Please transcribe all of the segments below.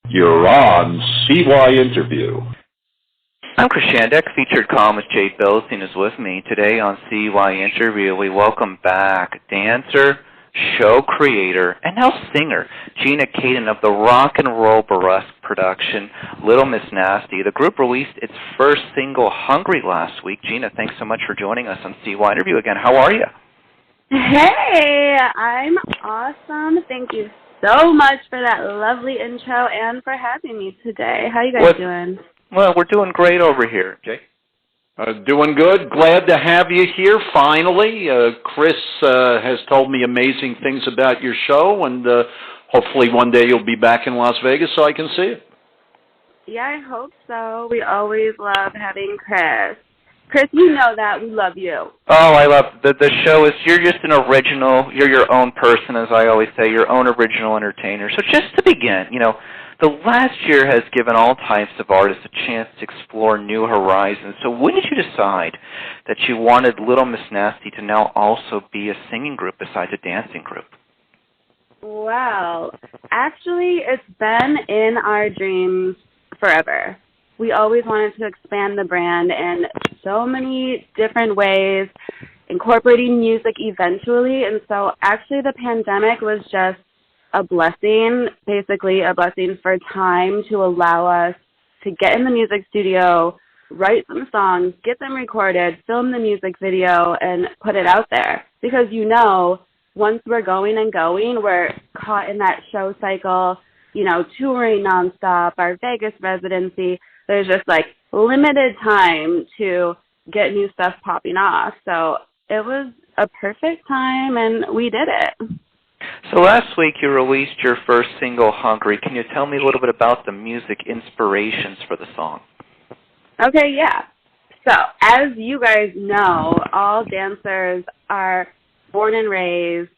You're on CYInterview. I'm Chris Shandek. Featured columnist Jay Bilstein is with me. Today on CYInterview, we welcome back dancer, show creator, and now singer Gina Katon of the rock and roll burlesque production Little Miss Nasty. The group released its first single, Hungry, last week. Gina, thanks so much for joining us on CYInterview again. How are you? Hey, I'm awesome. Thank you so much for that lovely intro and for having me today. How you guys doing? Well, we're doing great over here. Jay? Doing good. Glad to have you here, finally. Chris has told me amazing things about your show, and hopefully one day you'll be back in Las Vegas so I can see it. Yeah, I hope so. We always love having Chris. Chris, you know that. We love you. Oh, I love the show. You're just an original. You're your own person, as I always say, your own original entertainer. So just to begin, the last year has given all types of artists a chance to explore new horizons. So when did you decide that you wanted Little Miss Nasty to now also be a singing group besides a dancing group? Well, actually, it's been in our dreams forever. We always wanted to expand the brand in so many different ways, incorporating music eventually. And so actually the pandemic was just a blessing, basically a blessing for time to allow us to get in the music studio, write some songs, get them recorded, film the music video, and put it out there. Because once we're going, we're caught in that show cycle, touring nonstop, our Vegas residency. There's just limited time to get new stuff popping off. So it was a perfect time and we did it. So last week you released your first single, Hungry. Can you tell me a little bit about the music inspirations for the song? Okay, yeah. So as you guys know, all dancers are born and raised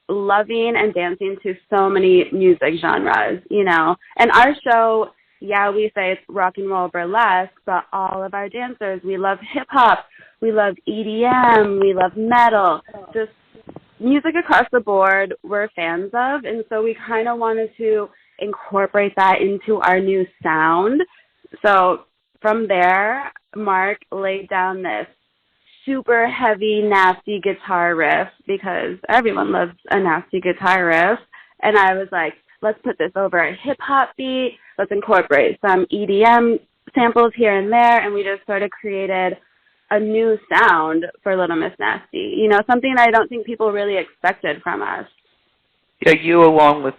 loving and dancing to so many music genres, And our show, we say it's rock and roll burlesque, but all of our dancers, we love hip-hop, we love EDM, we love metal, just music across the board we're fans of, and so we kind of wanted to incorporate that into our new sound. So from there, Mark laid down this super heavy, nasty guitar riff, because everyone loves a nasty guitar riff, and I was like, let's put this over a hip-hop beat, let's incorporate some EDM samples here and there, and we just sort of created a new sound for Little Miss Nasty, something I don't think people really expected from us. Yeah, you along with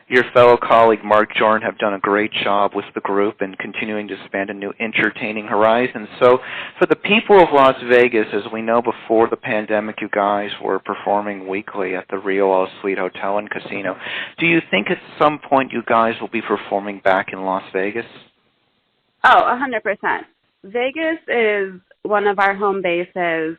your fellow colleague Mark Jordan have done a great job with the group and continuing to expand a new entertaining horizon. So for the people of Las Vegas, as we know before the pandemic, you guys were performing weekly at the Rio All Suite Hotel and Casino. Do you think at some point you guys will be performing back in Las Vegas? Oh, 100%. Vegas is one of our home bases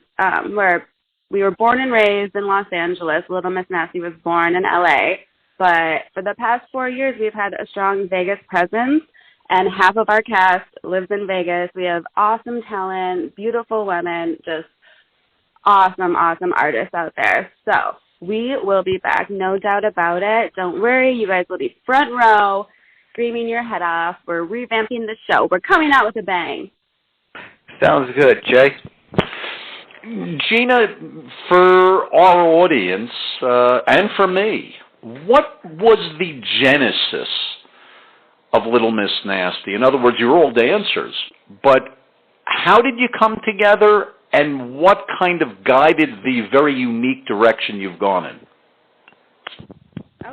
where we were born and raised in Los Angeles. Little Miss Nasty was born in LA. But for the past 4 years, we've had a strong Vegas presence, and half of our cast lives in Vegas. We have awesome talent, beautiful women, just awesome, awesome artists out there. So we will be back, no doubt about it. Don't worry, you guys will be front row, screaming your head off. We're revamping the show. We're coming out with a bang. Sounds good. Jay? Gina, for our audience and for me, what was the genesis of Little Miss Nasty? In other words, you're all dancers, but how did you come together, and what kind of guided the very unique direction you've gone in?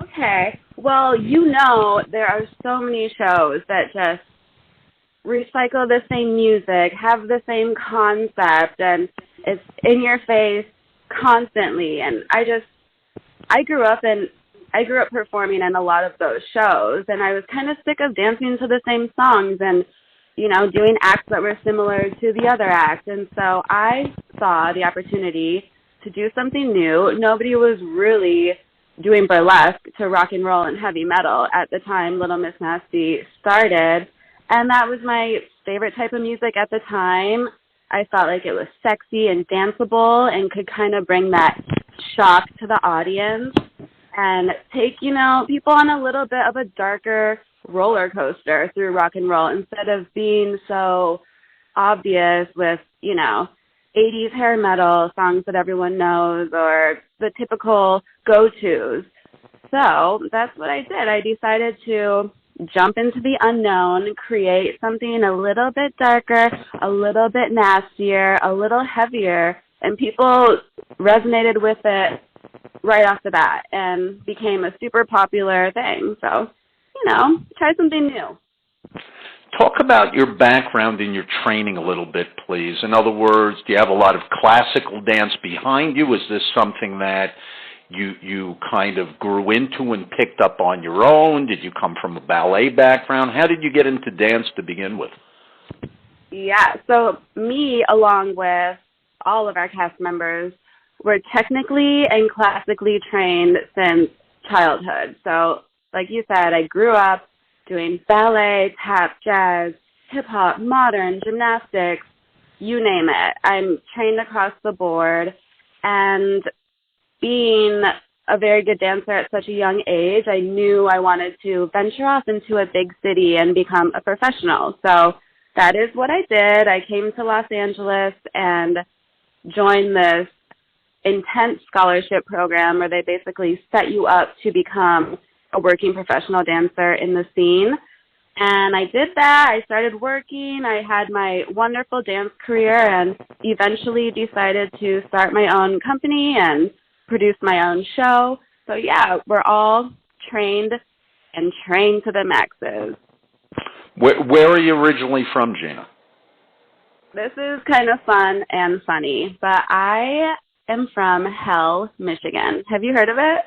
Okay. Well, there are so many shows that just recycle the same music, have the same concept, and it's in your face constantly. And I grew up performing in a lot of those shows, and I was kind of sick of dancing to the same songs and, doing acts that were similar to the other act. And so I saw the opportunity to do something new. Nobody was really doing burlesque to rock and roll and heavy metal at the time Little Miss Nasty started. And that was my favorite type of music at the time. I felt like it was sexy and danceable and could kind of bring that shock to the audience. and take, people on a little bit of a darker roller coaster through rock and roll instead of being so obvious with, 80s hair metal songs that everyone knows or the typical go-tos. So that's what I did. I decided to jump into the unknown, create something a little bit darker, a little bit nastier, a little heavier, and people resonated with it right off the bat and became a super popular thing. So, try something new. Talk about your background and your training a little bit, please. In other words, do you have a lot of classical dance behind you? Is this something that you kind of grew into and picked up on your own? Did you come from a ballet background? How did you get into dance to begin with? Yeah, so me, along with all of our cast members, were technically and classically trained since childhood. So, like you said, I grew up doing ballet, tap, jazz, hip-hop, modern, gymnastics, you name it. I'm trained across the board, and being a very good dancer at such a young age, I knew I wanted to venture off into a big city and become a professional. So that is what I did. I came to Los Angeles and joined this intense scholarship program where they basically set you up to become a working professional dancer in the scene. And I did that. I started working. I had my wonderful dance career and eventually decided to start my own company and produce my own show. So, yeah, we're all trained and trained to the maxes. Where are you originally from, Gina? This is kind of fun and funny, but I am from Hell, Michigan. Have you heard of it?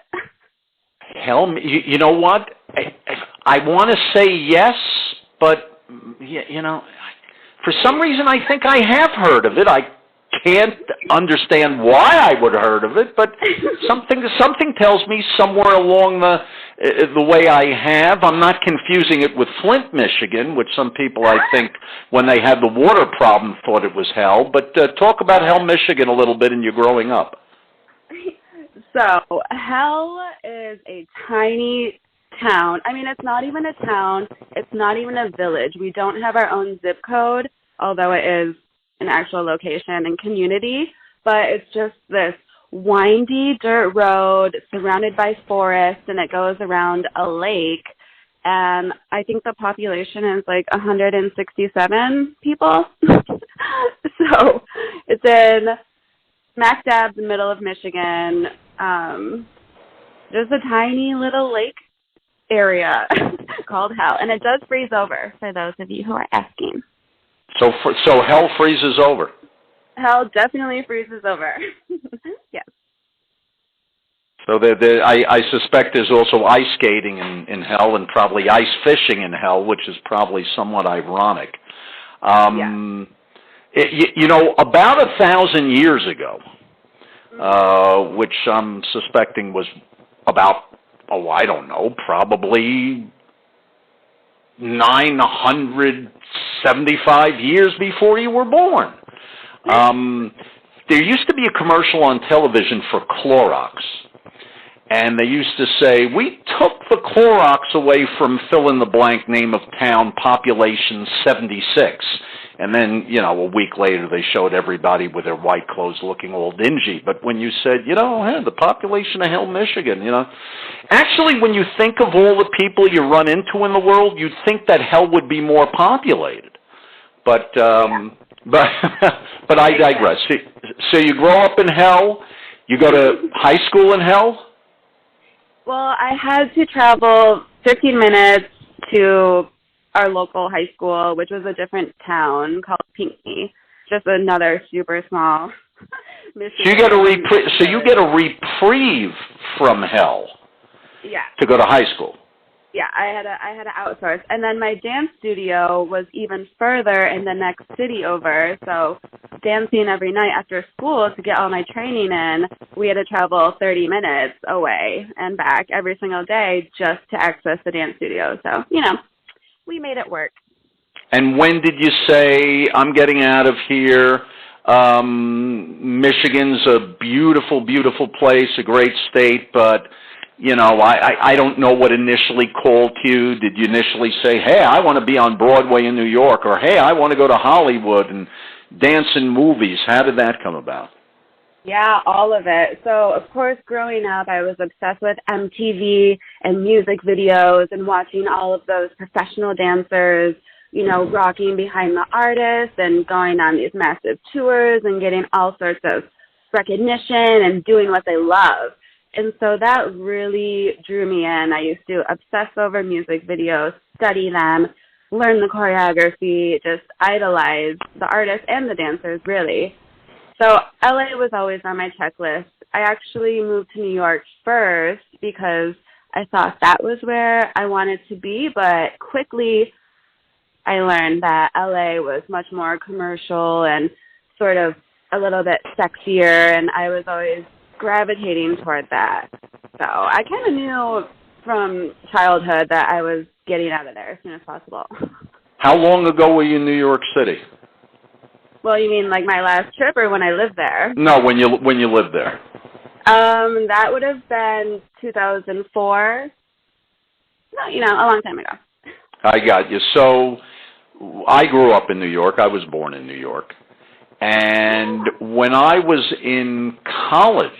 Hell, you know what? I want to say yes, but, for some reason I think I have heard of it. I can't understand why I would have heard of it, but something tells me somewhere along the way I have. I'm not confusing it with Flint, Michigan, which some people, I think, when they had the water problem, thought it was hell. But talk about Hell, Michigan a little bit and your growing up. So, Hell is a tiny town. I mean, it's not even a town. It's not even a village. We don't have our own zip code, although it is an actual location and community. But it's just this windy dirt road surrounded by forest, and it goes around a lake. And I think the population is like 167 people. So it's in smack dab the middle of Michigan. Just a tiny little lake area called Hell, and it does freeze over, for those of you who are asking. So Hell freezes over? Hell definitely freezes over. Yes. So I suspect there's also ice skating in Hell and probably ice fishing in Hell, which is probably somewhat ironic. Yeah. About 1,000 years ago, which I'm suspecting was about, I don't know, probably 975 years before you were born. There used to be a commercial on television for Clorox, and they used to say, we took the Clorox away from fill-in-the-blank name of town, population 76. And then, a week later, they showed everybody with their white clothes looking all dingy. But when you said, the population of Hell, Michigan, actually, when you think of all the people you run into in the world, you'd think that Hell would be more populated. But I digress. So you grow up in Hell. You go to high school in Hell? Well, I had to travel 15 minutes to our local high school, which was a different town called Pinckney, just another super small Michigan. So you get a reprieve from Hell. Yeah. To go to high school. Yeah, I had to outsource, and then my dance studio was even further in the next city over. So, dancing every night after school to get all my training in, we had to travel 30 minutes away and back every single day just to access the dance studio. So, we made it work. And when did you say, I'm getting out of here? Michigan's a beautiful, beautiful place, a great state, but, I don't know what initially called to you. Did you initially say, hey, I want to be on Broadway in New York, or hey, I want to go to Hollywood and dance in movies? How did that come about? Yeah, all of it. So, of course, growing up, I was obsessed with MTV and music videos and watching all of those professional dancers, rocking behind the artists and going on these massive tours and getting all sorts of recognition and doing what they love. And so that really drew me in. I used to obsess over music videos, study them, learn the choreography, just idolize the artists and the dancers, really. So LA was always on my checklist. I actually moved to New York first because I thought that was where I wanted to be, but quickly I learned that LA was much more commercial and sort of a little bit sexier, and I was always gravitating toward that. So I kind of knew from childhood that I was getting out of there as soon as possible. How long ago were you in New York City? Well, you mean like my last trip or when I lived there? No, when you lived there. That would have been 2004. No, a long time ago. I got you. So I grew up in New York. I was born in New York. And when I was in college,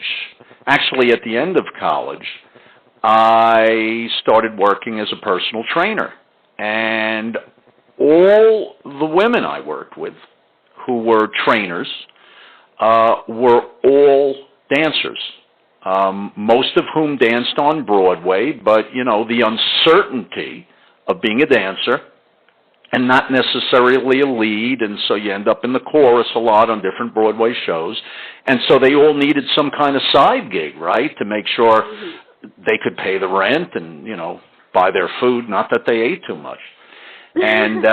actually at the end of college, I started working as a personal trainer. And all the women I worked with who were trainers were all dancers, most of whom danced on Broadway, but, the uncertainty of being a dancer and not necessarily a lead, and so you end up in the chorus a lot on different Broadway shows, and so they all needed some kind of side gig, right, to make sure they could pay the rent and, buy their food, not that they ate too much. And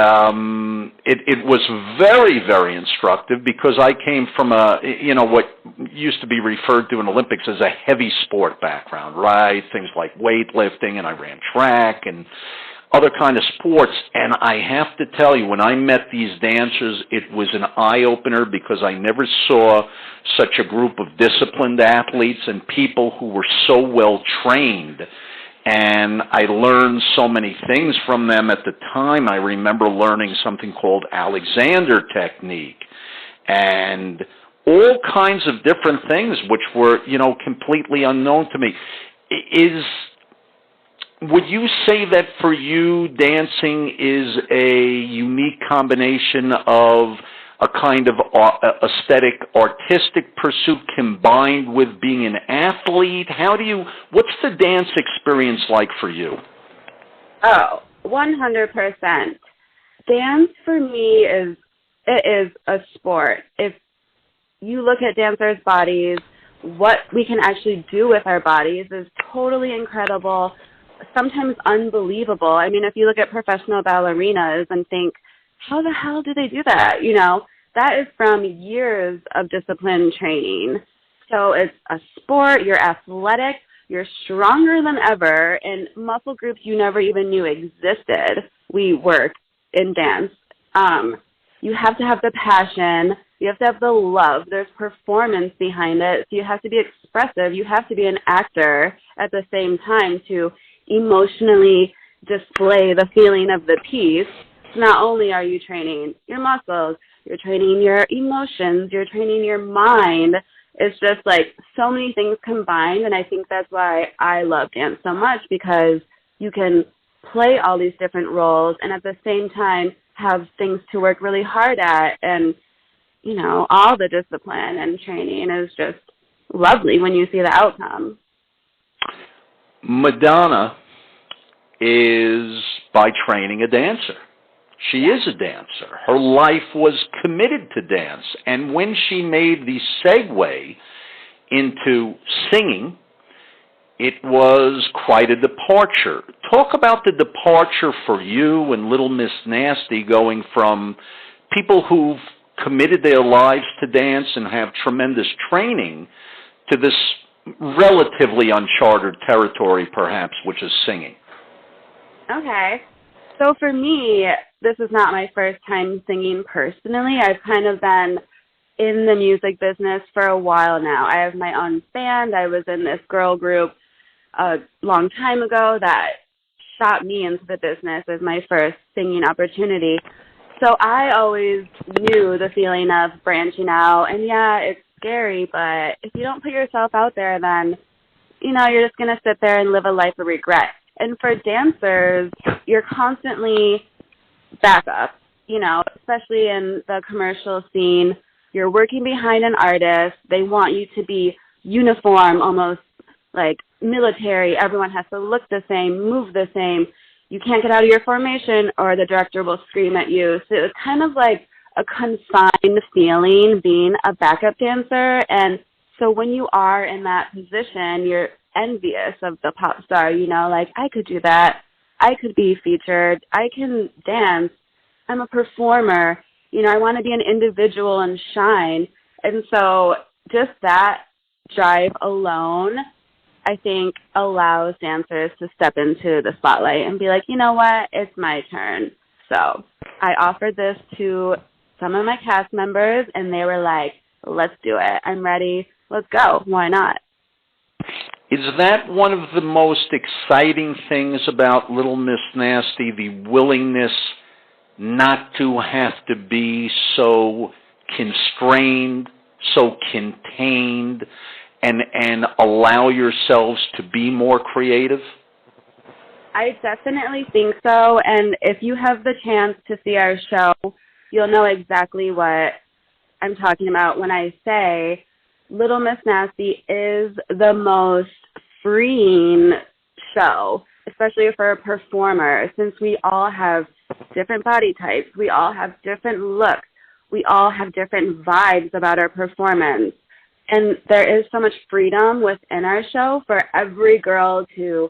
it was very, very instructive because I came from what used to be referred to in Olympics as a heavy sport background, right? Things like weightlifting, and I ran track and other kind of sports. And I have to tell you, when I met these dancers, it was an eye-opener because I never saw such a group of disciplined athletes and people who were so well trained. And I learned so many things from them at the time. I remember learning something called Alexander technique and all kinds of different things which were, completely unknown to me. Would you say that for you, dancing is a unique combination of a kind of aesthetic, artistic pursuit combined with being an athlete? What's the dance experience like for you? Oh, 100%. Dance for me is a sport. If you look at dancers' bodies, what we can actually do with our bodies is totally incredible, sometimes unbelievable. I mean, if you look at professional ballerinas and think, how the hell do they do that? That is from years of discipline training. So it's a sport, you're athletic, you're stronger than ever, and muscle groups you never even knew existed, we work in dance. You have to have the passion, you have to have the love, there's performance behind it, so you have to be expressive, you have to be an actor at the same time to emotionally display the feeling of the piece. Not only are you training your muscles, you're training your emotions, you're training your mind. It's just like so many things combined, and I think that's why I love dance so much, because you can play all these different roles and at the same time have things to work really hard at, and, all the discipline and training is just lovely when you see the outcome. Madonna is, by training, a dancer. She is a dancer. Her life was committed to dance. And when she made the segue into singing, it was quite a departure. Talk about the departure for you and Little Miss Nasty, going from people who've committed their lives to dance and have tremendous training to this relatively uncharted territory, perhaps, which is singing. Okay. So for me, this is not my first time singing personally. I've kind of been in the music business for a while now. I have my own band. I was in this girl group a long time ago that shot me into the business as my first singing opportunity. So I always knew the feeling of branching out. And, yeah, it's scary, but if you don't put yourself out there, then, you know, you're just going to sit there and live a life of regret. And for dancers, you're constantly backup, you know, especially in the commercial scene. You're working behind an artist. They want you to be uniform, almost like military. Everyone has to look the same, move the same. You can't get out of your formation or the director will scream at you. So it's kind of like a confined feeling being a backup dancer. And so when you are in that position, you're envious of the pop star, you know, like, I could do that. I could be featured. I can dance. I'm a performer. You know, I want to be an individual and shine. And so just that drive alone, I think, allows dancers to step into the spotlight and be like, you know what, it's my turn. So I offered this to some of my cast members, and they were like, let's do it. I'm ready. Let's go. Why not? Is that one of the most exciting things about Little Miss Nasty, the willingness not to have to be so constrained, so contained, and allow yourselves to be more creative? I definitely think so, and if you have the chance to see our show, you'll know exactly what I'm talking about when I say Little Miss Nasty is the most freeing show, especially for a performer, since we all have different body types, we all have different looks, we all have different vibes about our performance. And there is so much freedom within our show for every girl to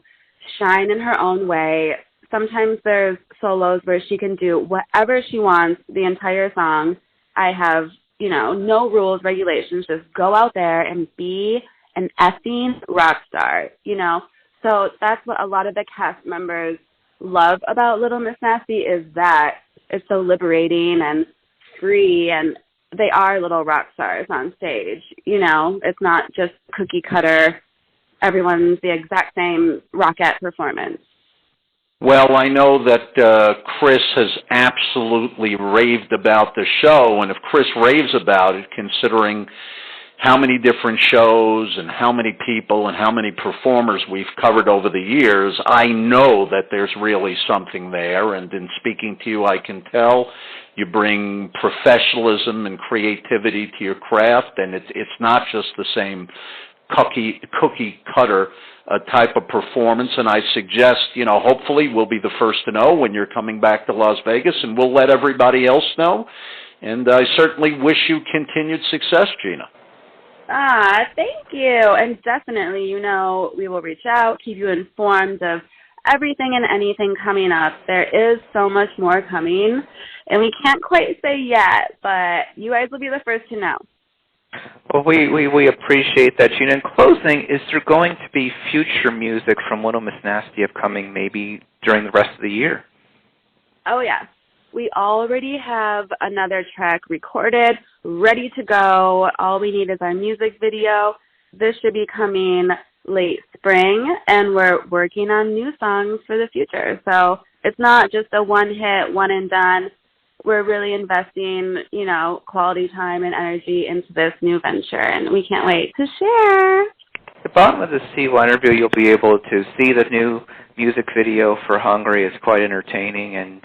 shine in her own way. Sometimes there's solos where she can do whatever she wants the entire song. I have, you know, no rules, regulations, just go out there and be an effing rock star, you know. So that's what a lot of the cast members love about Little Miss Nasty, is that it's so liberating and free, and they are little rock stars on stage. You know, it's not just cookie cutter, everyone's the exact same rockette performance. Well, I know that Chris has absolutely raved about the show, and if Chris raves about it, considering how many different shows and how many people and how many performers we've covered over the years, I know that there's really something there, and in speaking to you, I can tell you bring professionalism and creativity to your craft, and it's not just the same cookie cutter type of performance. And I suggest, you know, hopefully we'll be the first to know when you're coming back to Las Vegas, and we'll let everybody else know. And I certainly wish you continued success, Gina. Thank you. And definitely, you know, we will reach out, keep you informed of everything and anything coming up. There is so much more coming, and we can't quite say yet, but you guys will be the first to know. Well, we appreciate that, Gina. In closing, is there going to be future music from Little Miss Nasty upcoming maybe during the rest of the year? Oh, yes. We already have another track recorded, ready to go. All we need is our music video. This should be coming late spring, and we're working on new songs for the future. So it's not just a one-hit, one-and-done. We're really investing, you know, quality time and energy into this new venture, and we can't wait to share. At the bottom of the CYInterview, you'll be able to see the new music video for Hungry. It's quite entertaining and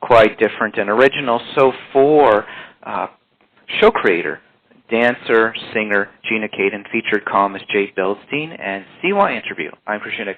quite different and original. So for show creator, dancer, singer Gina Katon, featured columnist Jay Bildstein, and CYInterview, I'm Christian.